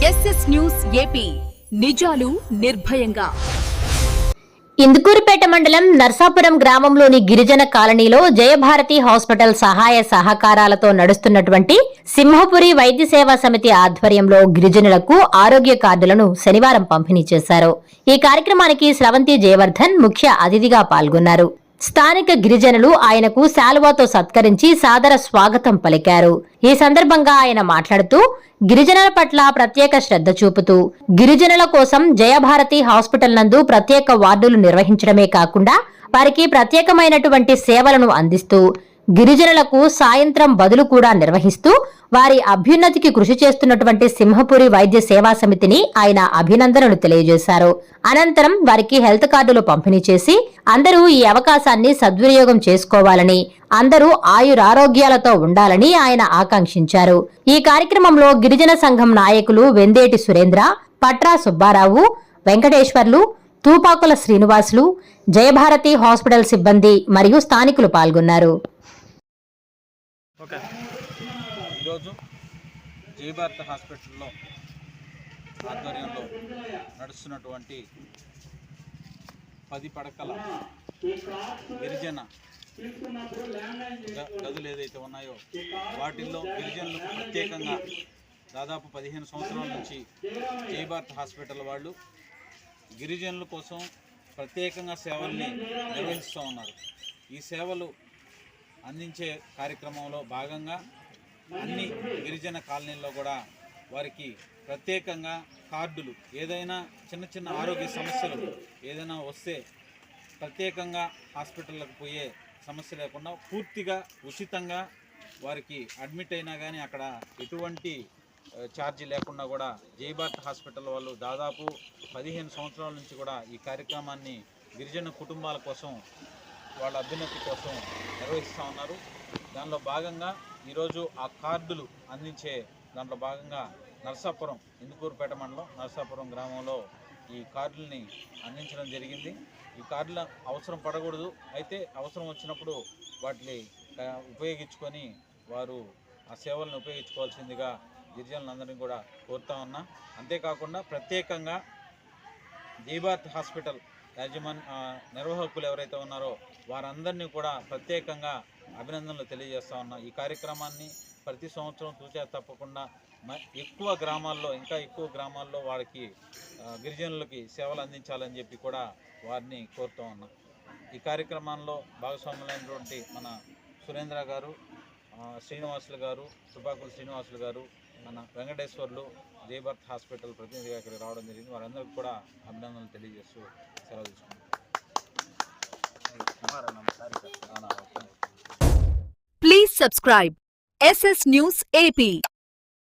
SS news AP నిజాలు నిర్భయంగా. ఇందుకూరుపేట మండలం నర్సాపురం గ్రామంలోని గిరిజన కాలనీలో జయభారతి హాస్పిటల్ సహాయ సహకారాలతో నడుస్తున్నటువంటి సింహపురి వైద్య సేవా సమితి ఆధ్వర్యంలో గిరిజనులకు ఆరోగ్య కార్డులను శనివారం పంపిణీ చేశారు. ఈ కార్యక్రమానికి స్రవంతి జయవర్ధన్ ముఖ్య అతిథిగా పాల్గొన్నారు. స్థానిక గిరిజనులు ఆయనకు శాలువాతో సత్కరించి సాదర స్వాగతం పలికారు. ఈ సందర్భంగా ఆయన మాట్లాడుతూ గిరిజనుల పట్ల ప్రత్యేక శ్రద్ధ చూపుతూ గిరిజనుల కోసం జయభారతి హాస్పిటల్ నందు ప్రత్యేక వార్డులు నిర్వహించడమే కాకుండా వారికి ప్రత్యేకమైనటువంటి సేవలను అందిస్తూ గిరిజనులకు సాయంత్రం బదులు కూడా నిర్వహిస్తూ వారి అభ్యున్నతికి కృషి చేస్తున్నటువంటి సింహపురి వైద్య సేవా సమితిని ఆయన అభినందనలు తెలియజేశారు. అనంతరం వారికి హెల్త్ కార్డులు పంపిణీ చేసి అందరూ ఈ అవకాశాన్ని సద్వినియోగం చేసుకోవాలని, అందరూ ఆయురారోగ్యాలతో ఉండాలని ఆయన ఆకాంక్షించారు. ఈ కార్యక్రమంలో గిరిజన సంఘం నాయకులు వెందేటి సురేంద్ర, పట్రా సుబ్బారావు, వెంకటేశ్వర్లు, తూపాకుల శ్రీనివాసులు, జయభారతి హాస్పిటల్ సిబ్బంది మరియు స్థానికులు పాల్గొన్నారు. ఈరోజు జయభారతి హాస్పిటల్లో ఆధ్వర్యంలో నడుస్తున్నటువంటి 10 పడకల గిరిజన గదులు ఏదైతే ఉన్నాయో వాటిల్లో గిరిజనులకు ప్రత్యేకంగా దాదాపు 15 సంవత్సరాల నుంచి జయభారతి హాస్పిటల్ వాళ్ళు గిరిజనుల కోసం ప్రత్యేకంగా సేవల్ని నిర్వహిస్తూ ఉన్నారు. ఈ సేవలు అందించే కార్యక్రమంలో భాగంగా అన్ని గిరిజన కాలనీల్లో కూడా వారికి ప్రత్యేకంగా కార్డులు, ఏదైనా చిన్న చిన్న ఆరోగ్య సమస్యలు ఏదైనా వస్తే ప్రత్యేకంగా హాస్పిటల్కి పోయే సమస్య లేకుండా పూర్తిగా ఉచితంగా వారికి అడ్మిట్ అయినా కానీ అక్కడ ఎటువంటి ఛార్జీ లేకుండా కూడా జయభారతి హాస్పిటల్ వాళ్ళు దాదాపు 15 సంవత్సరాల నుంచి కూడా ఈ కార్యక్రమాన్ని గిరిజన కుటుంబాల కోసం, వాళ్ళ అభ్యున్నతి కోసం నిర్వహిస్తూ ఉన్నారు. దానిలో భాగంగా ఈరోజు ఆ కార్డులు అందించే దాంట్లో భాగంగా నర్సాపురం, ఇందుకూరుపేట మండలం నర్సాపురం గ్రామంలో ఈ కార్డుల్ని అందించడం జరిగింది. ఈ కార్డుల అవసరం పడకూడదు, అయితే అవసరం వచ్చినప్పుడు వాటిని ఉపయోగించుకొని వారు ఆ సేవలను ఉపయోగించుకోవాల్సిందిగా గిరిజనులందరినీ కూడా కోరుతా ఉన్నా. అంతేకాకుండా ప్రత్యేకంగా జయభారతి హాస్పిటల్ నిర్వాహకులు ఎవరైతే ఉన్నారో వారందరినీ కూడా ప్రత్యేకంగా అభినందనలు తెలియజేస్తా ఉన్నా. ఈ కార్యక్రమాన్ని ప్రతి సంవత్సరం తూచా తప్పకుండా ఎక్కువ గ్రామాల్లో, ఇంకా ఎక్కువ గ్రామాల్లో వారికి గిరిజనులకి సేవలు అందించాలని చెప్పి కూడా వారిని కోరుతూ ఉన్నా. ఈ కార్యక్రమంలో భాగస్వాములైనటువంటి మన సురేంద్ర గారు, శ్రీనివాసులు గారు, తుపాకుల శ్రీనివాసులు గారు, మన వెంకటేశ్వర్లు జయభారతి హాస్పిటల్ ప్రతినిధిగా ఇక్కడ రావడం జరిగింది. వారందరికీ కూడా అభినందనలు తెలియజేస్తూ సెలవు తీసుకున్నాం. Please subscribe SS News AP.